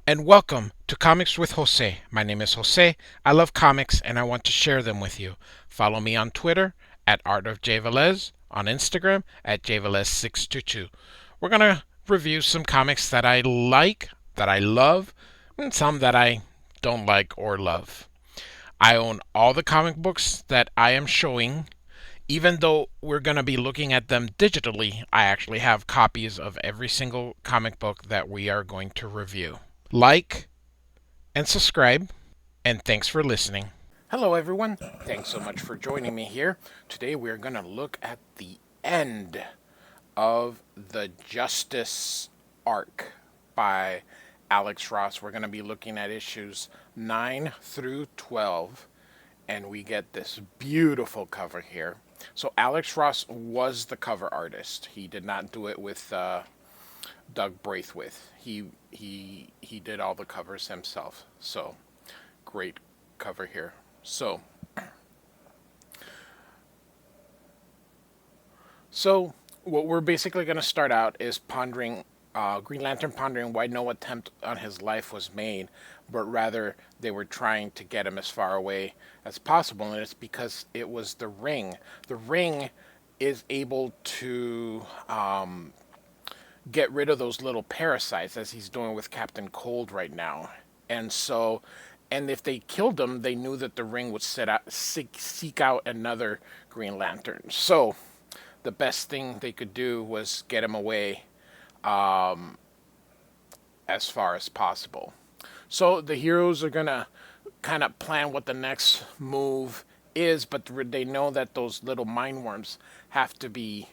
and welcome to Comics with Jose. My name is Jose. I love comics and I want to share them with you. Follow me on Twitter at Art of J Velez, on Instagram at jvelez622. We're going to review some comics that I like, that I love, and some that I don't like or love. I own all the comic books that I am showing. Even though we're going to be looking at them digitally, I actually have copies of every single comic book that we are going to review. Like and subscribe, and thanks for listening. Hello, everyone. Thanks so much for joining me here. Today, we're going to look at the end of the Justice arc by Alex Ross. We're going to be looking at issues 9 through 12, and we get this beautiful cover here. So, Alex Ross was the cover artist. He did not do it with Doug Braithwaite. He did all the covers himself. So great cover here. So what we're basically going to start out is pondering Green Lantern pondering why no attempt on his life was made, but rather they were trying to get him as far away as possible, and it's because it was the ring. The ring is able to get rid of those little parasites, as he's doing with Captain Cold right now. And so, and if they killed him, they knew that the ring would seek out another Green Lantern. So the best thing they could do was get him away as far as possible. So the heroes are going to kind of plan what the next move is, but they know that those little mindworms have to be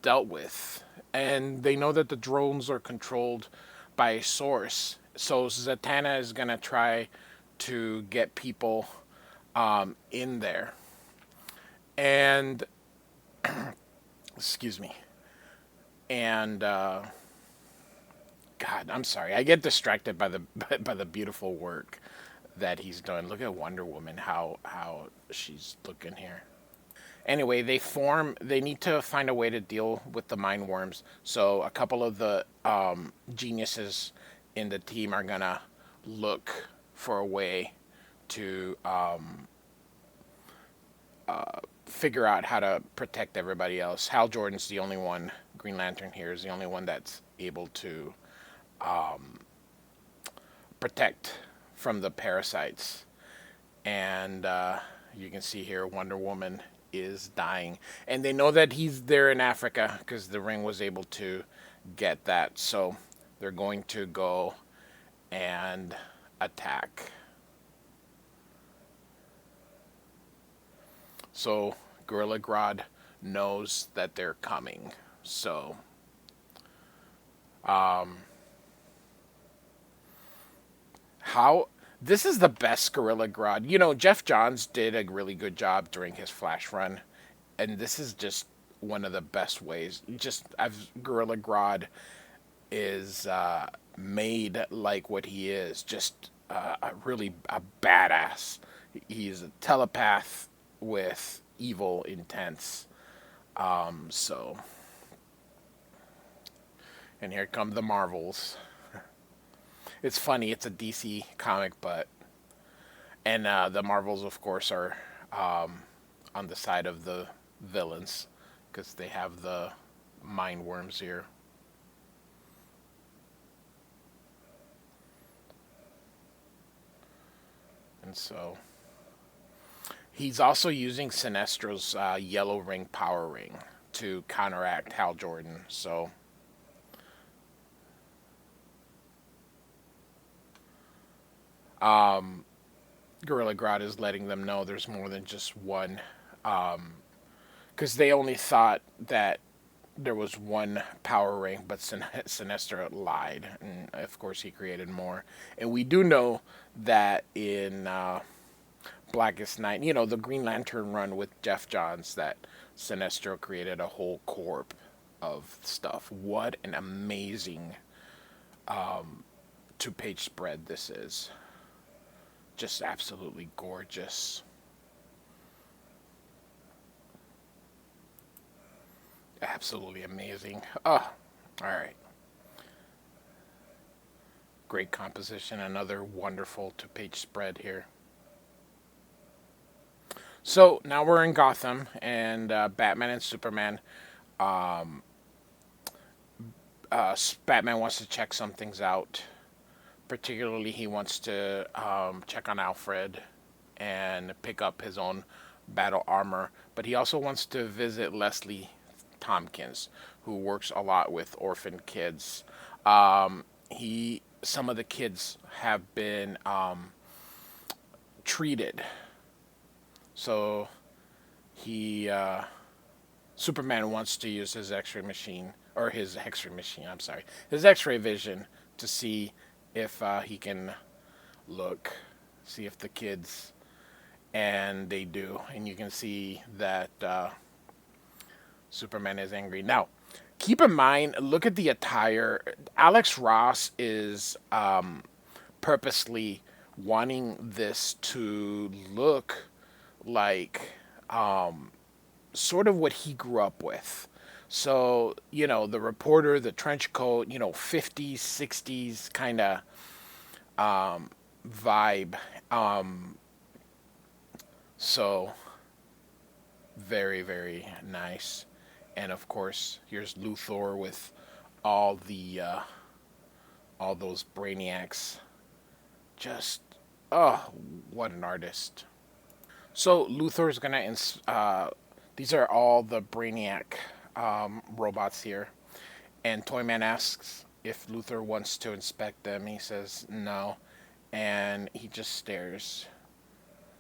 dealt with. And they know that the drones are controlled by a source. So Zatanna is going to try to get people in there. And, excuse me. And, God, I'm sorry. I get distracted by the by the beautiful work that he's done. Look at Wonder Woman, how she's looking here. Anyway, they need to find a way to deal with the mind worms. So a couple of the geniuses in the team are gonna look for a way to figure out how to protect everybody else. Hal Jordan's the only one. Green Lantern here is the only one that's able to protect from the parasites. And you can see here Wonder Woman is dying. And they know that he's there in Africa because the ring was able to get that. So they're going to go and attack. So Gorilla Grodd knows that they're coming. So how this is the best Gorilla Grodd. You know, Jeff Johns did a really good job during his Flash run, and this is just one of the best ways. Just I've Gorilla Grodd is made like what he is, just a badass. He's a telepath with evil intents. So, and here come the Marvels. It's funny. It's a DC comic, but and the Marvels, of course, are on the side of the villains because they have the mind worms here. And so he's also using Sinestro's yellow ring power ring to counteract Hal Jordan. So Gorilla Grodd is letting them know there's more than just one. Because they only thought that there was one power ring, but Sinestro lied. And of course, he created more. And we do know that in Blackest Night, you know, the Green Lantern run with Jeff Johns, that Sinestro created a whole corp of stuff. What an amazing 2-page spread this is. Just absolutely gorgeous. Absolutely amazing. Oh, all right. Great composition. Another wonderful two-page spread here. So now we're in Gotham, and Batman and Superman. Batman wants to check some things out. Particularly, he wants to check on Alfred and pick up his own battle armor. But he also wants to visit Leslie Tompkins, who works a lot with orphan kids. Some of the kids have been treated, so he Superman wants to use his X-ray machine, or his X-ray machine. I'm sorry, his X-ray vision to see if he can look, see if the kids, and they do, and you can see that Superman is angry. Now, keep in mind, look at the attire. Alex Ross is purposely wanting this to look like sort of what he grew up with. So, the reporter, the trench coat, 50s, 60s kind of vibe. So, very, very nice. And of course, here's Luthor with all those Brainiacs. Just, oh, what an artist. So Luthor's gonna these are all the Brainiac robots here, and Toyman asks if Luthor wants to inspect them. He says no, and he just stares,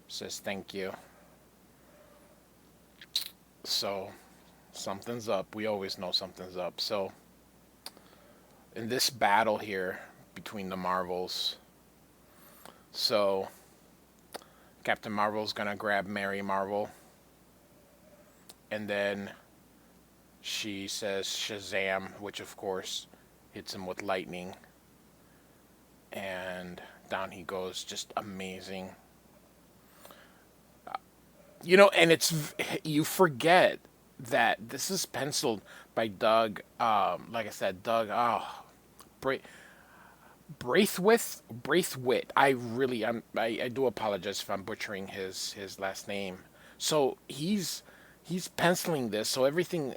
says thank you. So something's up. We always know something's up. So in this battle here between the Marvels, so Captain Marvel's gonna grab Mary Marvel, and then she says Shazam, which of course hits him with lightning, and down he goes. Just amazing. And you forget that this is penciled by Doug. Like I said, Doug. Oh, Braithwaite. I do apologize if I'm butchering his last name. So he's penciling this. So everything,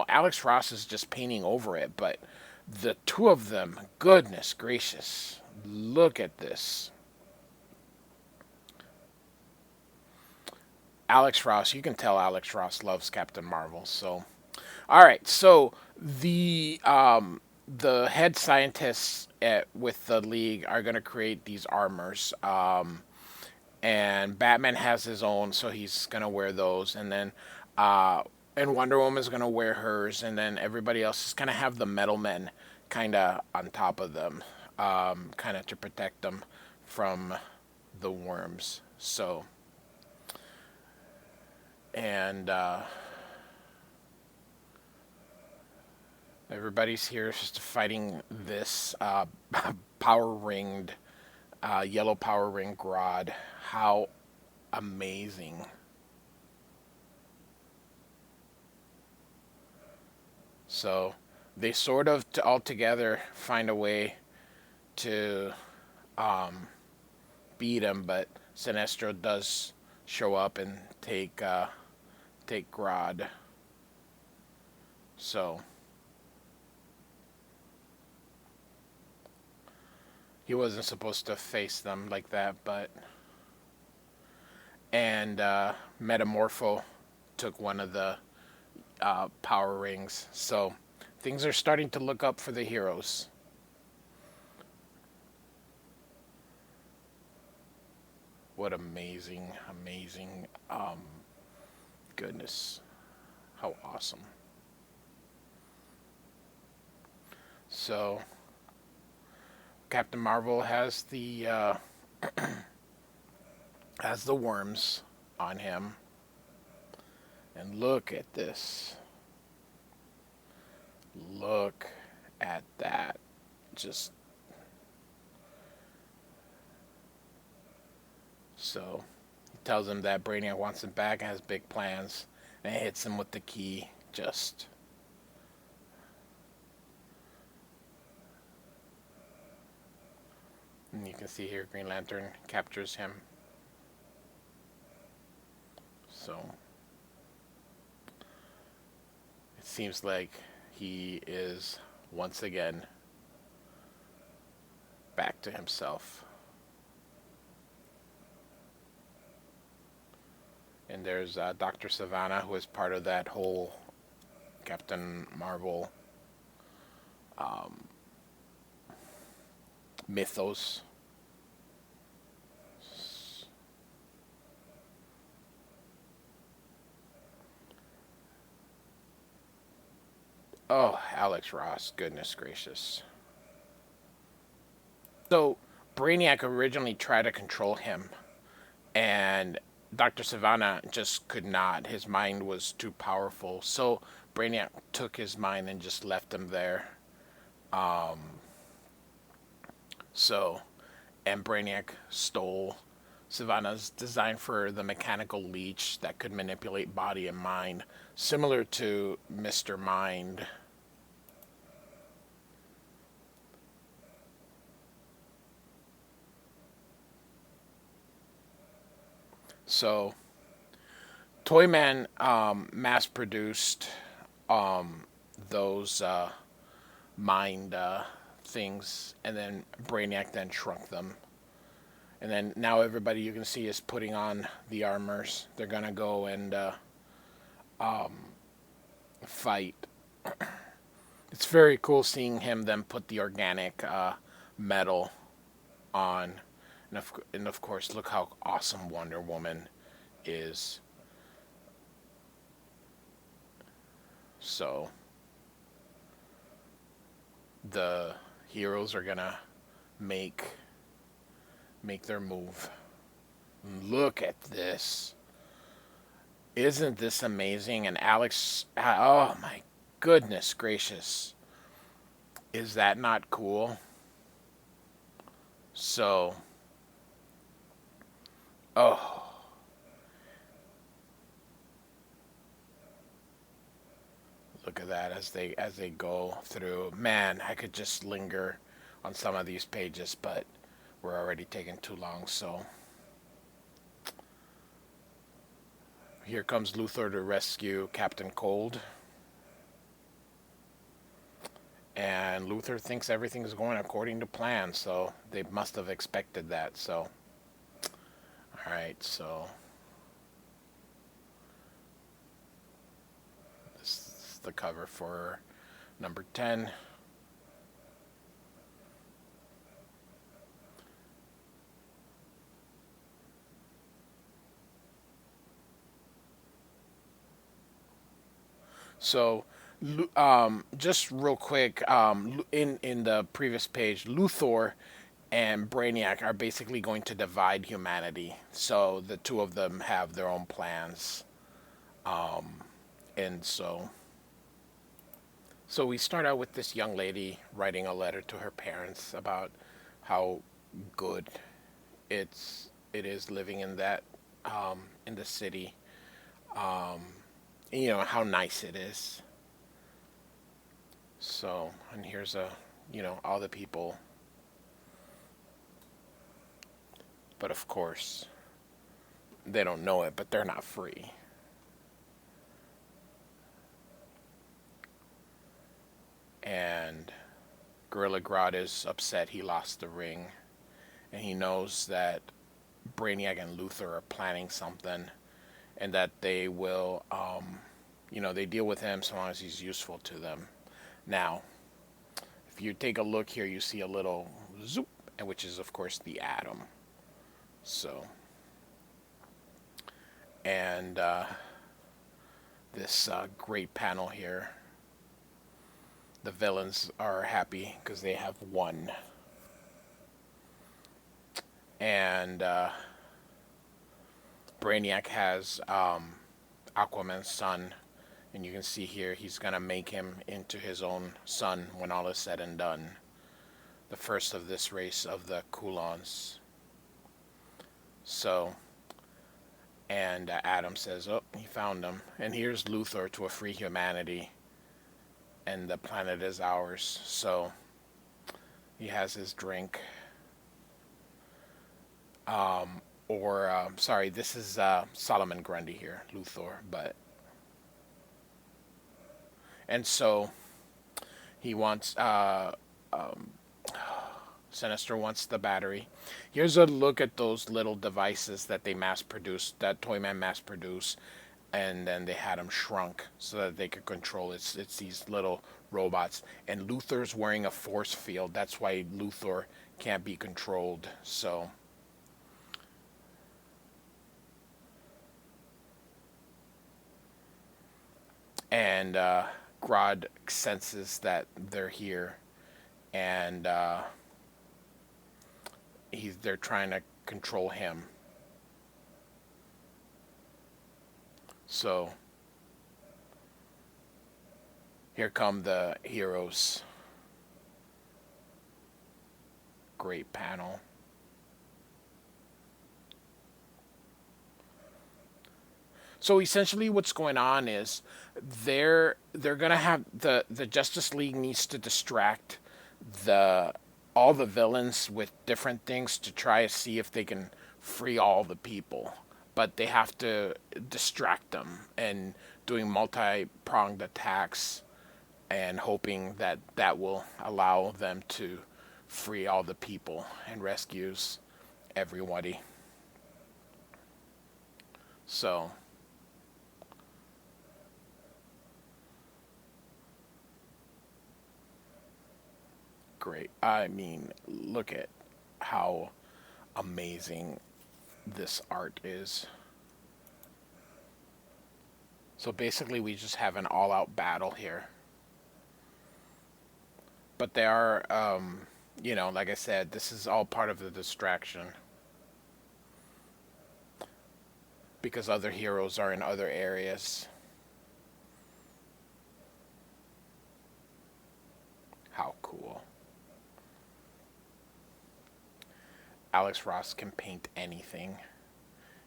Alex Ross is just painting over it. But the two of them, goodness gracious, look at this. Alex Ross, you can tell Alex Ross loves Captain Marvel. So, all right. So the head scientists with the League are going to create these armors. And Batman has his own, so he's going to wear those. And then and Wonder Woman is going to wear hers. And then everybody else is going to have the Metal Men kind of on top of them, kind of to protect them from the worms. So, and everybody's here just fighting this power ringed, yellow power ring Grodd. How amazing. So they sort of all together find a way to beat him, but Sinestro does show up and take Grodd. So he wasn't supposed to face them like that, but and Metamorpho took one of the power rings. So things are starting to look up for the heroes. What amazing, amazing, goodness, how awesome. So Captain Marvel has the has the worms on him, and look at this. Look at that. Just so he tells him that Brainiac wants him back and has big plans, and hits him with the key. Just And you can see here Green Lantern captures him. So it seems like he is once again back to himself. And there's Dr. Zatanna, who is part of that whole Captain Marvel um, mythos. Oh, Alex Ross, goodness gracious. So, Brainiac originally tried to control him, and Dr. Zatanna just could not. His mind was too powerful. So, Brainiac took his mind and just left him there. Um, so, and Brainiac stole Zatanna's design for the mechanical leech that could manipulate body and mind, similar to Mr. Mind. So, Toyman mass produced um, those mind things, and then Brainiac then shrunk them. And then now everybody you can see is putting on the armors. They're gonna go and fight. It's very cool seeing him then put the organic metal on. And of course, look how awesome Wonder Woman is. So, the heroes are gonna make make their move. Look at this. Isn't this amazing? And Alex, oh my goodness gracious. Is that not cool? So, oh, look at that as they go through. Man, I could just linger on some of these pages, but we're already taking too long, so here comes Luthor to rescue Captain Cold. And Luthor thinks everything is going according to plan, so they must have expected that. So, all right, so this is the cover for number 10. So, just real quick, in the previous page, Luthor and Brainiac are basically going to divide humanity. So the two of them have their own plans, and so we start out with this young lady writing a letter to her parents about how good it is living in that in the city, and, how nice it is. So, and here's all the people, but of course they don't know it, but they're not free. And Gorilla Grodd is upset he lost the ring, and he knows that Brainiac and Luthor are planning something, and that they will, they deal with him so long as he's useful to them. Now, if you take a look here, you see a little zoop, which is, of course, the atom. So, and this great panel here, the villains are happy because they have won. And Brainiac has Aquaman's son, and you can see here he's gonna make him into his own son when all is said and done. The first of this race of the Kulons. So, and Adam says, "Oh, he found him." And here's Luthor to a free humanity, and the planet is ours. So he has his drink. Or sorry, this is Solomon Grundy here, Luthor. But and so he wants Sinister wants the battery. Here's a look at those little devices that they mass produced, that Toyman mass produced, and then they had them shrunk so that they could control it. It's these little robots, and Luthor's wearing a force field. That's why Luthor can't be controlled. So, and Grodd senses that they're here, and they're trying to control him. So here come the heroes. Great panel. So essentially, what's going on is they're gonna have the Justice League needs to distract the all the villains with different things to try to see if they can free all the people, but they have to distract them and doing multi-pronged attacks and hoping that that will allow them to free all the people and rescues everybody. So great. I mean, look at how amazing this art is. So basically, we just have an all out battle here. But they are, like I said, this is all part of the distraction because other heroes are in other areas. How cool. Alex Ross can paint anything.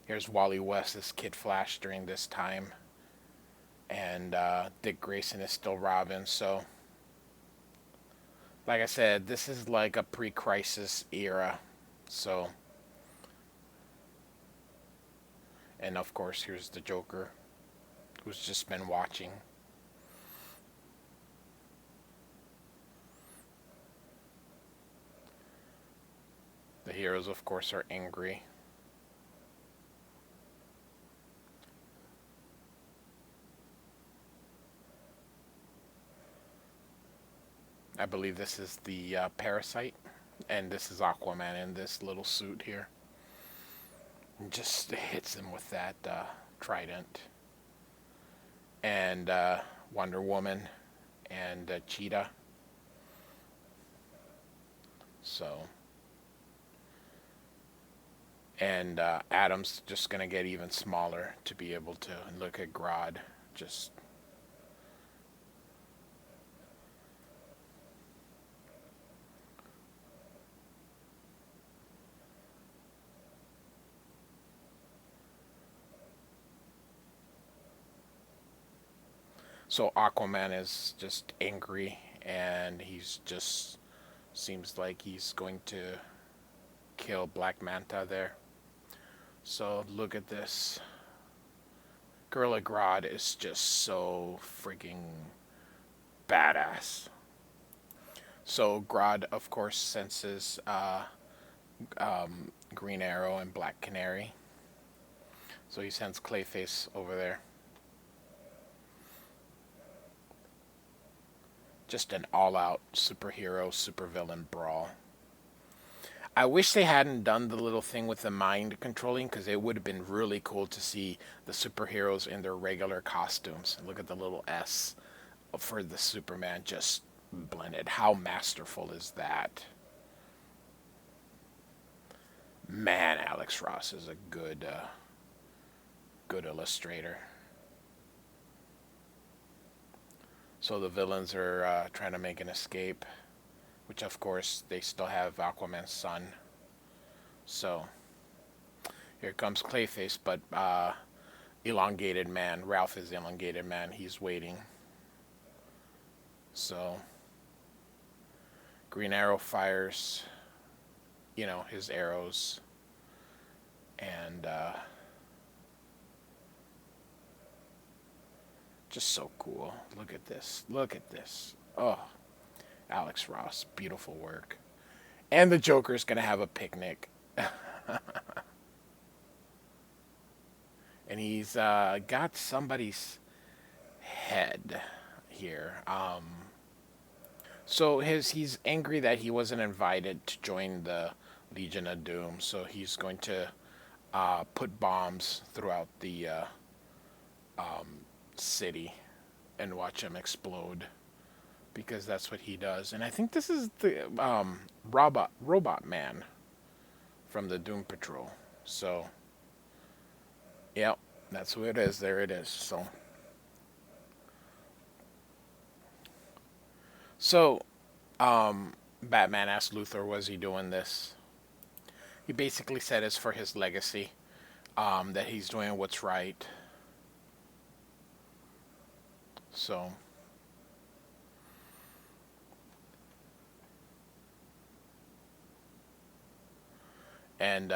Here's Wally West as Kid Flash during this time. And Dick Grayson is still Robin. So, like I said, this is like a pre crisis era. So, and of course, here's the Joker who's just been watching. The heroes, of course, are angry. I believe this is the parasite, and this is Aquaman in this little suit here. And just hits him with that trident. And Wonder Woman and Cheetah. So, and Adam's just gonna get even smaller to be able to look at Grodd. Just so Aquaman is just angry, and he's just seems like he's going to kill Black Manta there. So look at this. Gorilla Grodd is just so freaking badass. So Grodd, of course, senses Green Arrow and Black Canary. So he sends Clayface over there. Just an all-out superhero, supervillain brawl. I wish they hadn't done the little thing with the mind controlling because it would have been really cool to see the superheroes in their regular costumes. Look at the little S for the Superman just blended. How masterful is that? Man, Alex Ross is a good illustrator. So the villains are trying to make an escape, which of course they still have Aquaman's son. So here comes Clayface, but elongated man. Ralph is elongated man. He's waiting. So Green Arrow fires, his arrows. And just so cool. Look at this. Look at this. Oh, Alex Ross, beautiful work. And the Joker's gonna have a picnic. And he's got somebody's head here. So he's angry that he wasn't invited to join the Legion of Doom. So he's going to put bombs throughout the city and watch them explode because that's what he does. And I think this is the robot man from the Doom Patrol. So, yep, that's who it is. There it is. So, Batman asked Luthor, was he doing this? He basically said it's for his legacy, that he's doing what's right. So, and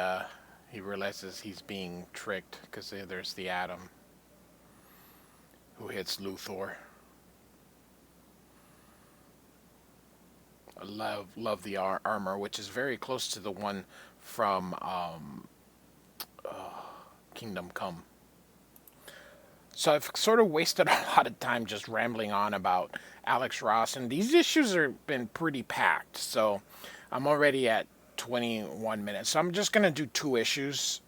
he realizes he's being tricked because there's the Atom who hits Luthor. I love the armor, which is very close to the one from Kingdom Come. So I've sort of wasted a lot of time just rambling on about Alex Ross, and these issues have been pretty packed. So I'm already at 21 minutes. So I'm just gonna do 2 issues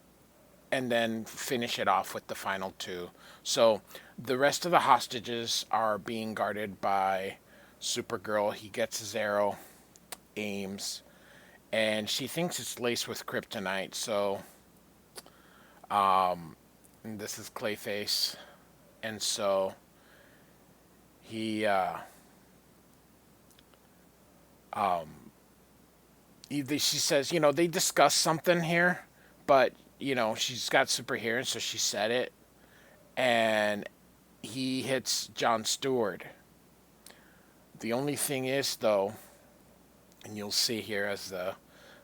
and then finish it off with the final 2. So the rest of the hostages are being guarded by Supergirl. He gets his arrow, aims, and she thinks it's laced with kryptonite. So and this is Clayface, and so he she says, they discussed something here, but she's got superhearing, so she said it, and he hits John Stewart. The only thing is, though, and you'll see here as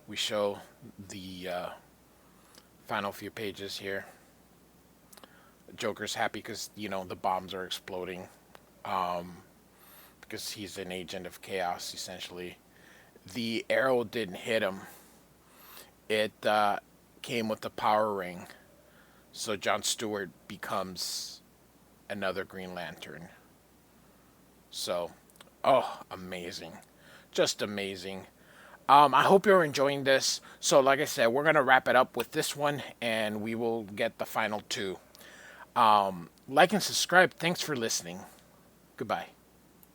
we show the final few pages here, Joker's happy because the bombs are exploding, because he's an agent of chaos essentially. The arrow didn't hit him. It came with the power ring, so John Stewart becomes another Green Lantern. So, oh, amazing. Just amazing. I hope you're enjoying this. So, like I said, we're going to wrap it up with this one, and we will get the final 2. Like and subscribe. Thanks for listening. Goodbye.